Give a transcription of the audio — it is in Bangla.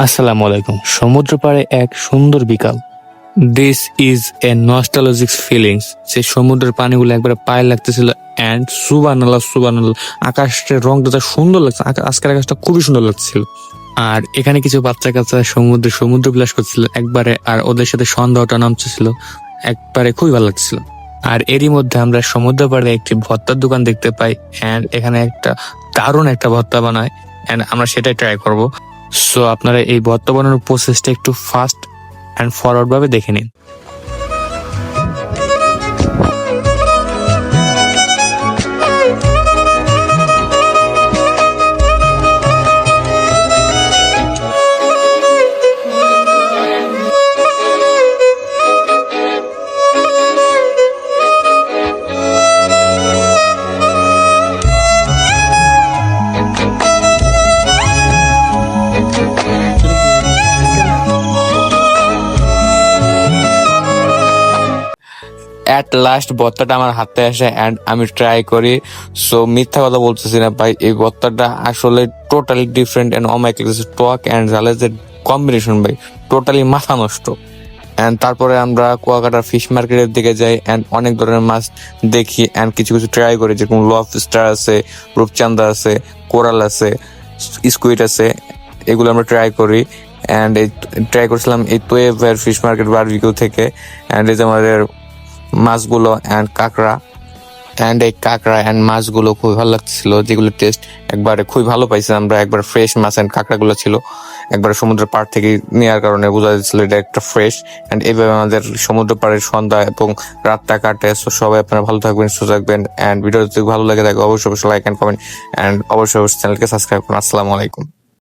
আসসালামু আলাইকুম। সমুদ্র পাড়ে এক সুন্দর বিকাল। This is a nostalgic feelings. সেই সমুদ্রের পানিগুলো একবারে পায়ে লাগতেছিল অ্যান্ড সুবহানাল্লাহ সুবহানাল্লাহ, আকাশের রংটা সুন্দর লাগছে। আজকের আকাশটা খুবই সুন্দর লাগছিল। আর এখানে কিছু বাচ্চা কাচ্চা সমুদ্র বিলাস করছিল একবারে, আর ওদের সাথে সন্ধ্যাটা নামতেছিল একবারে, খুবই ভালো লাগছিল। আর এরই মধ্যে আমরা সমুদ্র পাড়ে একটি ভর্তার দোকান দেখতে পাই অ্যান্ড এখানে দারুণ একটা ভর্তা বানায় অ্যান্ড আমরা সেটাই ট্রাই করব। সো আপনারা এই ভর্তা বানানোর প্রসেসটা একটু ফাস্ট অ্যান্ড ফরওয়ার্ড ভাবে দেখে নিন। অ্যাট লাস্ট ভর্তাটা আমার হাতে আসে অ্যান্ড আমি ট্রাই করি। সো মিথ্যা কথা বলতেছি না ভাই, এই ভর্তাটা আসলে totally different and oh my god, টক অ্যান্ড ঝালের যে কম্বিনেশন ভাই, টোটালি মাথা নষ্ট। অ্যান্ড তারপরে আমরা কুয়াকাটার ফিশ মার্কেটের দিকে যাই অ্যান্ড অনেক ধরনের মাছ দেখি অ্যান্ড কিছু কিছু ট্রাই করি, যেরকম লবস্টার আছে, রূপচান্দা আছে, কোরাল আছে, স্কুইড আছে, এগুলো আমরা ট্রাই করি। অ্যান্ড এই ট্রাই করছিলাম এই তোয়েভের ফিশ মার্কেট বারবিকিউ থেকে। অ্যান্ড এই যে আমাদের মাছগুলো অ্যান্ড কাঁকড়া, অ্যান্ড এই কাঁকড়া অ্যান্ড মাছগুলো খুবই ভালো লাগছিল, যেগুলো টেস্ট একবারে খুবই ভালো পাইছি আমরা। একবার ফ্রেশ মাছ অ্যান্ড কাঁকড়াগুলো ছিল একবারে সমুদ্র পাড় থেকে নেওয়ার কারণে বোঝা যাচ্ছিল এটা একটা ফ্রেশ। অ্যান্ড এইভাবে আমাদের সমুদ্র পাড়ের সন্ধ্যা এবং রাতটা কাটে। সো সবাই আপনারা ভালো থাকবেন, সুস্থ থাকবেন অ্যান্ড ভিডিও যদি ভালো লাগে থাকে অবশ্যই লাইক অ্যান্ড কমেন্ট অ্যান্ড অবশ্যই চ্যানেলকে সাবস্ক্রাইব করুন। আসসালামু আলাইকুম।